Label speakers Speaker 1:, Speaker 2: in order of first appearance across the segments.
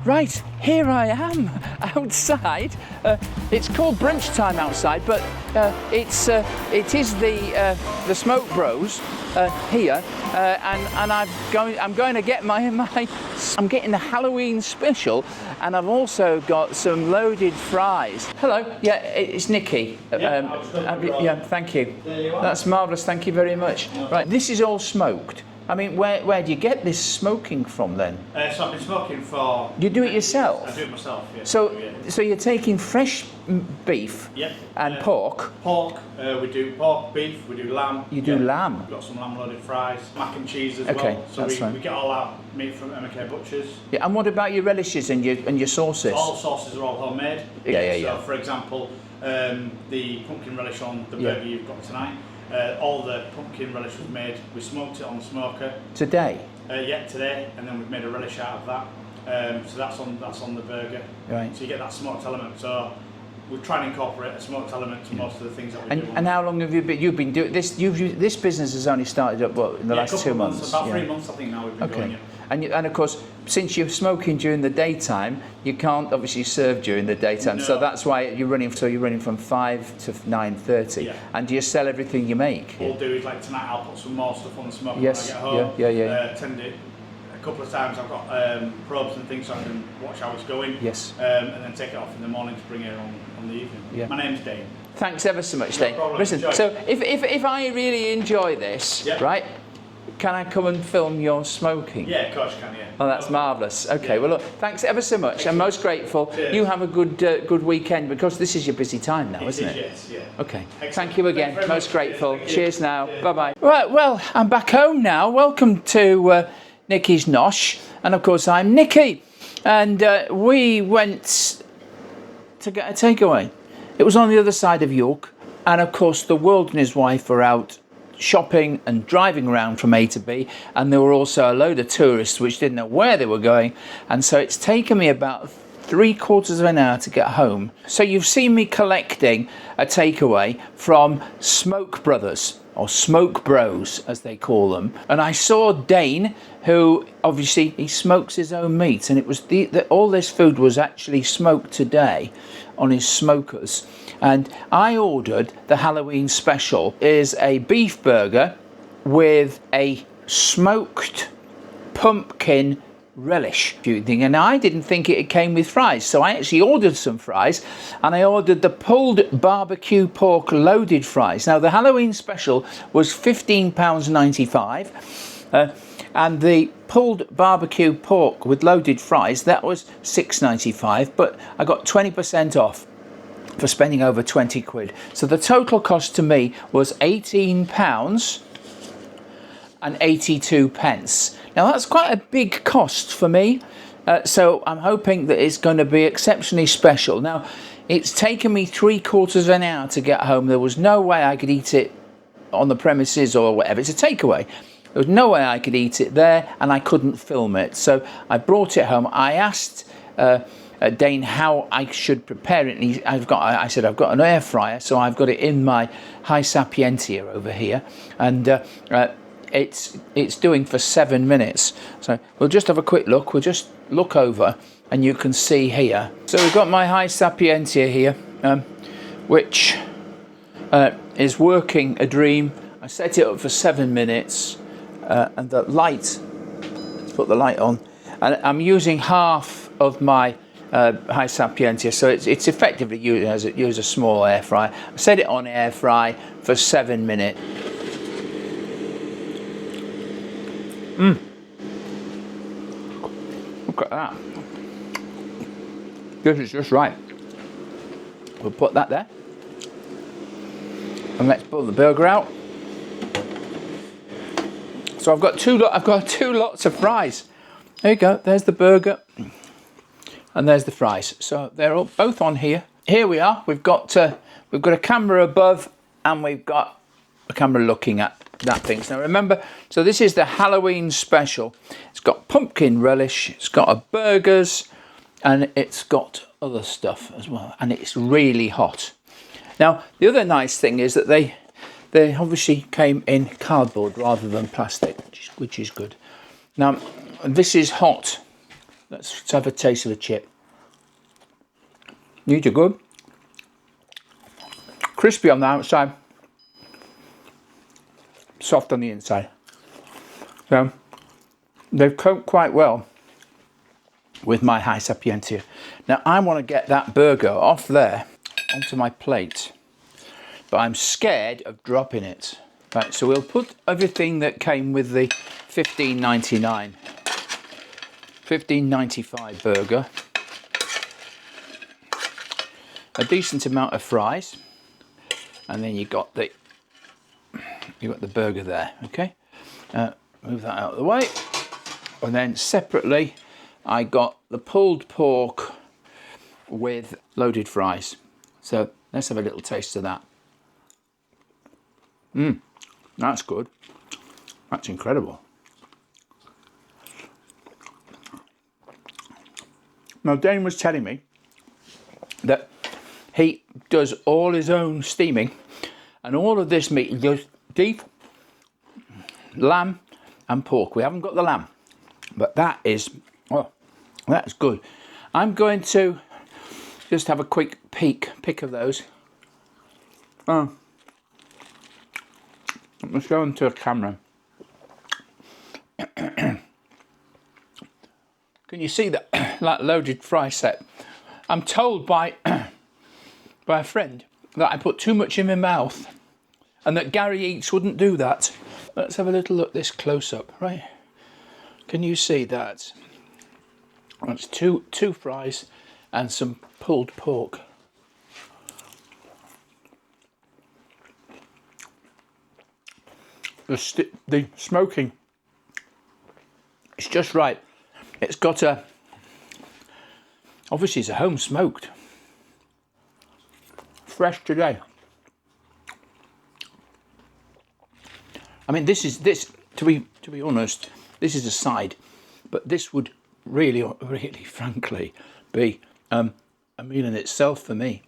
Speaker 1: Right, here I am outside. It's called brunch time outside, but it is the Smoke Bros here, and I'm going to get I'm getting the Halloween special, and I've also got some loaded fries. Hello, yeah, it's Nikki. Yeah, thank you. That's marvellous. Thank you very much. Right, this is all smoked. I mean, where do you get this smoking from then?
Speaker 2: So I've been smoking for...
Speaker 1: You do it yourself?
Speaker 2: I do it myself, yeah.
Speaker 1: So you're taking fresh beef and pork?
Speaker 2: Pork, we do pork, beef, we do lamb.
Speaker 1: You do lamb?
Speaker 2: We've got some lamb loaded fries, mac and cheese as
Speaker 1: okay,
Speaker 2: well. So
Speaker 1: that's fine.
Speaker 2: We get all our meat from M&K Butchers.
Speaker 1: Yeah, and what about your relishes and your sauces?
Speaker 2: All sauces are all homemade.
Speaker 1: Yeah.
Speaker 2: So for example, the pumpkin relish on the burger you've got tonight, all the pumpkin relish was made, we smoked it on the smoker.
Speaker 1: Today?
Speaker 2: Yeah, today, and then we've made a relish out of that. So that's on the burger.
Speaker 1: Right.
Speaker 2: So you get that smoked element. So we try and incorporate a smoked element to most of the things that we do.
Speaker 1: And how long have you've been doing this? This business has only started up in the last 2 months.
Speaker 2: About 3 months, I think now we've been doing it.
Speaker 1: And of course, since you're smoking during the daytime, you can't obviously serve during the daytime. No. So that's why you're running. So you're running from 5 to 9:30. Yeah. And do you sell everything you make?
Speaker 2: What we'll do is like tonight, I'll put some more stuff on the smoker
Speaker 1: when
Speaker 2: I get home.
Speaker 1: Yeah.
Speaker 2: Tend it a couple of times. I've got probes and things so I can watch how it's going.
Speaker 1: Yes.
Speaker 2: And then take it off in the morning to bring it on the evening. Yeah. My name's Dane.
Speaker 1: Thanks ever so much, Dane. Listen, so if I really enjoy this, right? Can I come and film your smoking?
Speaker 2: Yeah, of course you can, yeah.
Speaker 1: Oh, that's marvellous. Okay, well look, thanks ever so much. I'm most grateful. Cheers. You have a good weekend, because this is your busy time now, isn't it?
Speaker 2: Yes, yeah.
Speaker 1: Okay, thank you again. Most grateful. Cheers now. Bye-bye. Right, well, I'm back home now. Welcome to Nikki's Nosh. And of course, I'm Nikki. And we went to get a takeaway. It was on the other side of York. And of course, the world and his wife were out shopping and driving around from A to B, and there were also a load of tourists which didn't know where they were going, and so it's taken me about 3/4 of an hour to get home. So you've seen me collecting a takeaway from Smoke Brothers, or Smoke Bros as they call them, and I saw Dane, who obviously he smokes his own meat, and it was all this food was actually smoked today on his smokers. And I ordered the Halloween special. Is a beef burger with a smoked pumpkin relish thing, and I didn't think it came with fries, so I actually ordered some fries, and I ordered the pulled barbecue pork loaded fries. Now the Halloween special was £15.95, and the pulled barbecue pork with loaded fries, that was £6.95, but I got 20% off for spending over 20 quid. So the total cost to me was £18.82. Now that's quite a big cost for me, so I'm hoping that it's going to be exceptionally special. Now, it's taken me 3/4 of an hour to get home. There was no way I could eat it on the premises or whatever. It's a takeaway. There was no way I could eat it there, and I couldn't film it. So I brought it home. I asked Dane how I should prepare it, and I said I've got an air fryer, so I've got it in my HYSapientia over here, and it's doing for 7 minutes. So we'll just have a quick look. We'll just look over, and you can see here. So we've got my HYSapientia here, which is working a dream. I set it up for 7 minutes, and the light. Let's put the light on, and I'm using half of my HYSapientia, so it's effectively use a small air fryer. I set it on air fry for 7 minutes. Look at that. This is just right. We'll put that there, and let's pull the burger out. So I've got two lots of fries. There you go. There's the burger. And there's the fries. So they're all both on here. Here we are. We've got a camera above, and we've got a camera looking at that thing. Now remember, so this is the Halloween special. It's got pumpkin relish, it's got a burgers, and it's got other stuff as well. And it's really hot. Now the other nice thing is that they obviously came in cardboard rather than plastic, which is good. Now this is hot. Let's have a taste of the chip. These are good. Crispy on the outside, soft on the inside. So they've cooked quite well with my HYSapientia. Now I want to get that burger off there onto my plate, but I'm scared of dropping it. Right, so we'll put everything that came with the $15.95 burger. A decent amount of fries, and then you got the burger there. Okay, move that out of the way, and then separately I got the pulled pork with loaded fries. So let's have a little taste of that. That's good. That's incredible. Now Dane was telling me that he does all his own steaming, and all of this meat, he does beef, lamb and pork. We haven't got the lamb, but that is, oh, that's good. I'm going to just have a quick pick of those. Let me show them to a camera. Can you see that, that loaded fry set? I'm told by a friend that I put too much in my mouth, and that Gary Eats wouldn't do that. Let's have a little look this close up, right? Can you see that? That's two fries and some pulled pork. The smoking, it's just right. It's got obviously it's a home smoked, fresh today. I mean, this to be honest, this is a side, but this would really frankly be a meal in itself for me.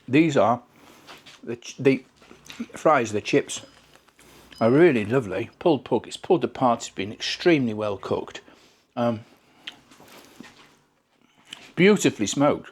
Speaker 1: These are the fries, the chips are really lovely. Pulled pork, it's pulled apart, it's been extremely well cooked. Beautifully smoked.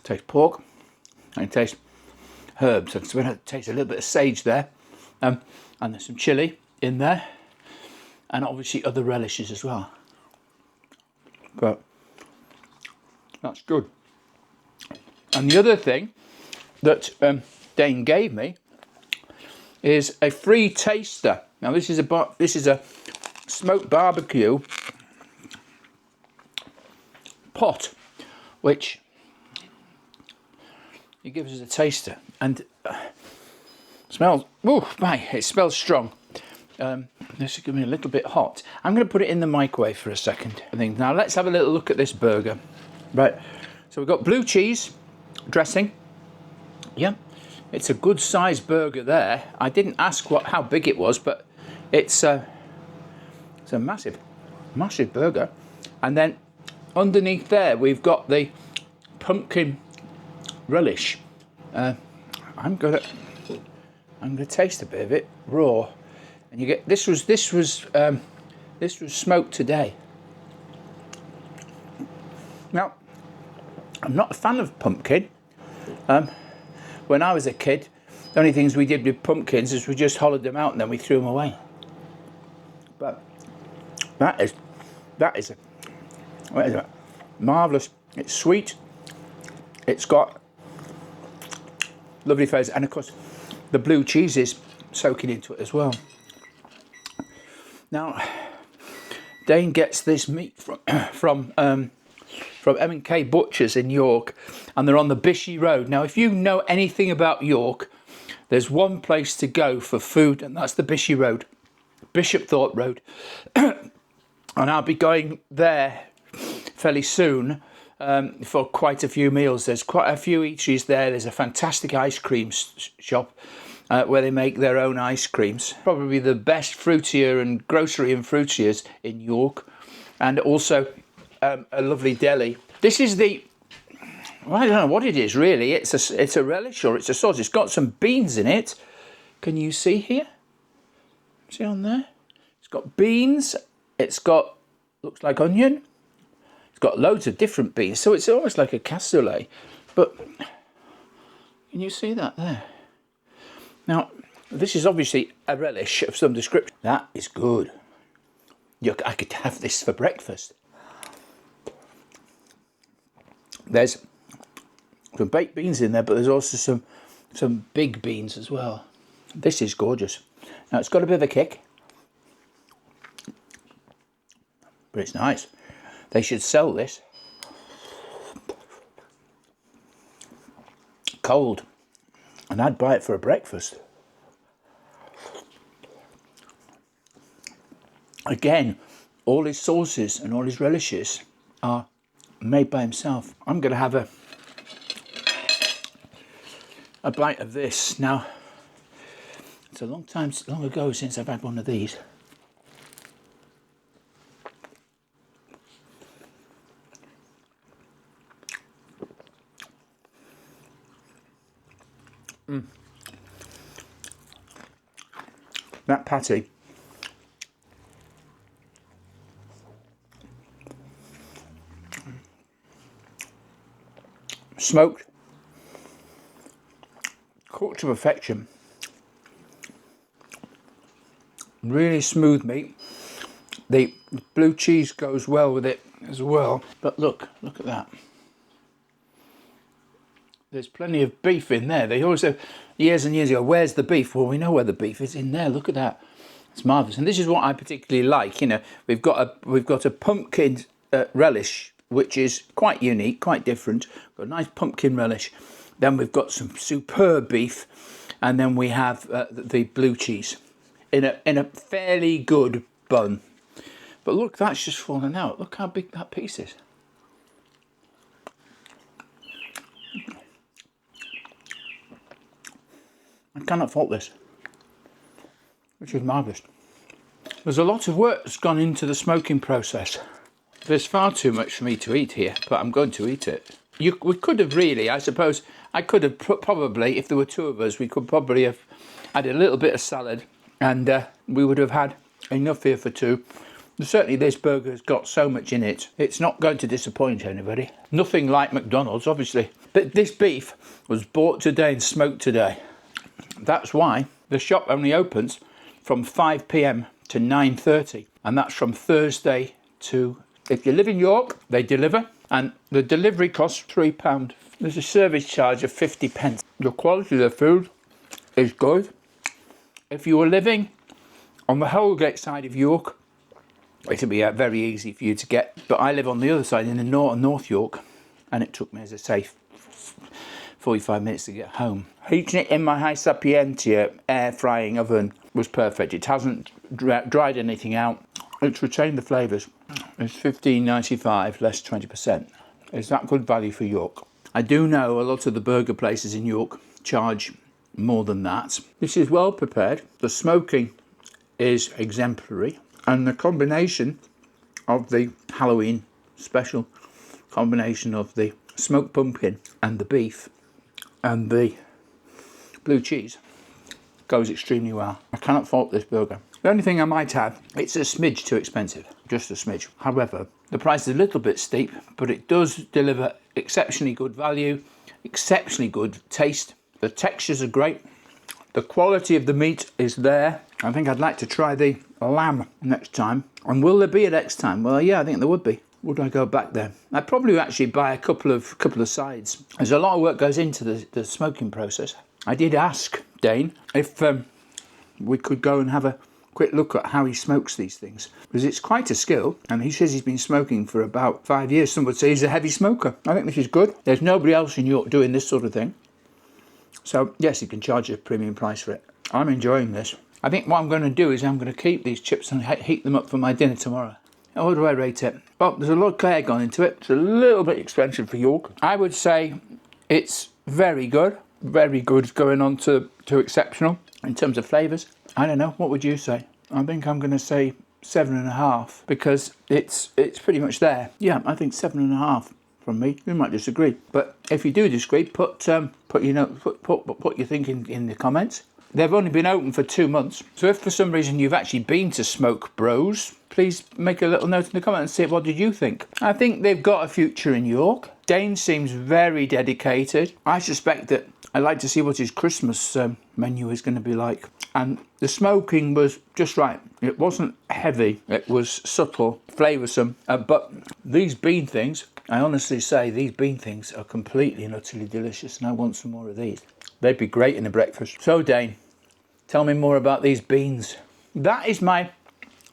Speaker 1: Taste pork, and taste herbs. So I'm going to taste a little bit of sage there, and there's some chilli in there, and obviously other relishes as well. But that's good. And the other thing that Dane gave me is a free taster. Now this is a smoked barbecue pot, which he gives us a taster, and smells. Oh my! It smells strong. This is going to be a little bit hot. I'm going to put it in the microwave for a second. I think. Now let's have a little look at this burger. Right. So we've got blue cheese dressing. Yeah, it's a good sized burger there. I didn't ask how big it was, but it's a massive burger. And then underneath there we've got the pumpkin relish. I'm gonna taste a bit of it raw, and you get this was smoked today. Now, I'm not a fan of pumpkin. When I was a kid, the only things we did with pumpkins is we just hollowed them out and then we threw them away. But that is marvellous. It's sweet. It's got lovely flavours, and of course the blue cheese is soaking into it as well. Now Dane gets this meat from M&K Butchers in York, and they're on the Bishop Road. Now if you know anything about York, there's one place to go for food, and that's the Bishop Road, Bishopthorpe Road. And I'll be going there fairly soon for quite a few meals. There's quite a few eateries there. There's a fantastic ice cream shop where they make their own ice creams. Probably the best fruitier and grocery and fruitiers in York. and also a lovely deli. This is the, well, I don't know what it is really. It's a relish or it's a sauce. It's got some beans in it. Can you see here? See on there? It's got beans. It's got, looks like onion. It's got loads of different beans. So it's almost like a cassoulet. But can you see that there? Now, this is obviously a relish of some description. That is good. I could have this for breakfast. There's some baked beans in there, but there's also some big beans as well. This is gorgeous. Now, it's got a bit of a kick, but it's nice. They should sell this cold, and I'd buy it for a breakfast. Again, all his sauces and all his relishes are made by himself. I'm going to have a bite of this. Now, it's a long ago since I've had one of these. That patty, smoked, cooked to perfection, really smooth meat. The blue cheese goes well with it as well. But look at that. There's plenty of beef in there. They always say, years and years ago, where's the beef? Well, we know where the beef is, in there. Look at that. It's marvellous. And this is what I particularly like. You know, we've got a pumpkin relish, which is quite unique, quite different. Got a nice pumpkin relish. Then we've got some superb beef. And then we have the blue cheese in a fairly good bun. But look, that's just fallen out. Look how big that piece is. I cannot fault this, which is marvellous. There's a lot of work that's gone into the smoking process. There's far too much for me to eat here, but I'm going to eat it. We could have really, I suppose, I could have probably, if there were two of us, we could probably have had a little bit of salad and we would have had enough here for two. Certainly this burger has got so much in it, it's not going to disappoint anybody. Nothing like McDonald's, obviously. But this beef was bought today and smoked today. That's why the shop only opens from 5 p.m. to 9:30, and that's from Thursday to, if you live in York, they deliver, and the delivery costs £3. There's a service charge of 50p. The quality of the food is good. If you were living on the Holgate side of York, it would be very easy for you to get, but I live on the other side in the North York, and it took me, as I say, 45 minutes to get home. Heating it in my HYSapientia air frying oven was perfect. It hasn't dried anything out. It's retained the flavours. It's $15.95 less 20%. Is that good value for York? I do know a lot of the burger places in York charge more than that. This is well prepared. The smoking is exemplary, and the combination of the Halloween special combination of the smoked pumpkin and the beef and the blue cheese goes extremely well. I cannot fault this burger. The only thing I might have, it's a smidge too expensive, just a smidge. However, the price is a little bit steep, but it does deliver exceptionally good value, exceptionally good taste. The textures are great. The quality of the meat is there. I think I'd like to try the lamb next time. And will there be a next time? Well, yeah, I think there would be. Would I go back there? I'd probably actually buy a couple of sides. There's a lot of work goes into the smoking process. I did ask Dane if we could go and have a quick look at how he smokes these things, because it's quite a skill, and he says he's been smoking for about 5 years. Some would say he's a heavy smoker. I think this is good. There's nobody else in York doing this sort of thing. So yes, he can charge a premium price for it. I'm enjoying this. I think what I'm going to do is I'm going to keep these chips and heat them up for my dinner tomorrow. How do I rate it? Well, there's a lot of care gone into it. It's a little bit expensive for York. I would say it's very good going on to exceptional in terms of flavours. I don't know, what would you say? I think I'm going to say 7.5 because it's pretty much there. Yeah, I think 7.5 from me. You might disagree, but if you do disagree, put your thinking in the comments. They've only been open for 2 months, so if for some reason you've actually been to Smoke Bros, please make a little note in the comments and say what did you think. I think they've got a future in York. Dane seems very dedicated. I suspect that I'd like to see what his Christmas menu is going to be like. And the smoking was just right. It wasn't heavy. It was subtle, flavoursome. But these bean things, I honestly say these bean things are completely and utterly delicious, and I want some more of these. They'd be great in a breakfast. So Dane, tell me more about these beans. That is my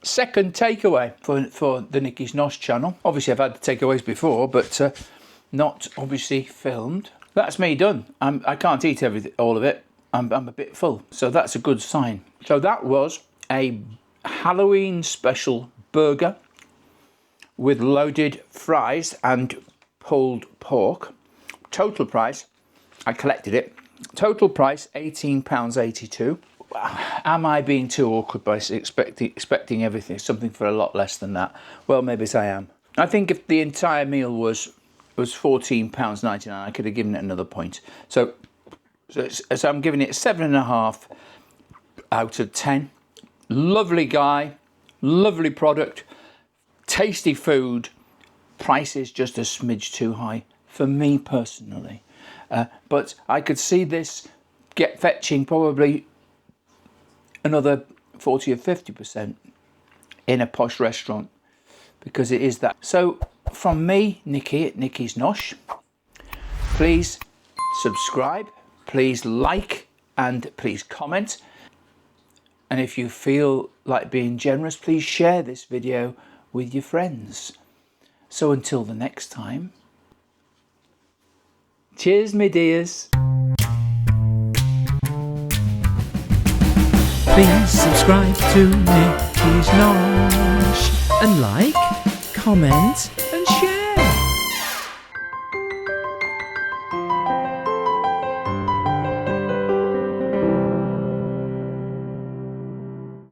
Speaker 1: second takeaway for the Nikki's Nosh channel. Obviously I've had the takeaways before, but not obviously filmed. That's me done. I can't eat all of it. I'm a bit full, so that's a good sign. So that was a Halloween special burger with loaded fries and pulled pork. Total price, I collected it. Total price £18.82. Am I being too awkward by expecting everything, something for a lot less than that? Well, maybe I am. I think if the entire meal was £14.99, I could have given it another point. So I'm giving it 7.5 out of 10. Lovely guy, lovely product, tasty food. Price is just a smidge too high for me personally. But I could see this fetching probably another 40 or 50% in a posh restaurant, because it is that. So from me, Nikki at Nikki's Nosh, please subscribe, please like, and please comment. And if you feel like being generous, please share this video with your friends. So until the next time, cheers, me dears.
Speaker 3: Please subscribe to Nikki's Nosh and like, comment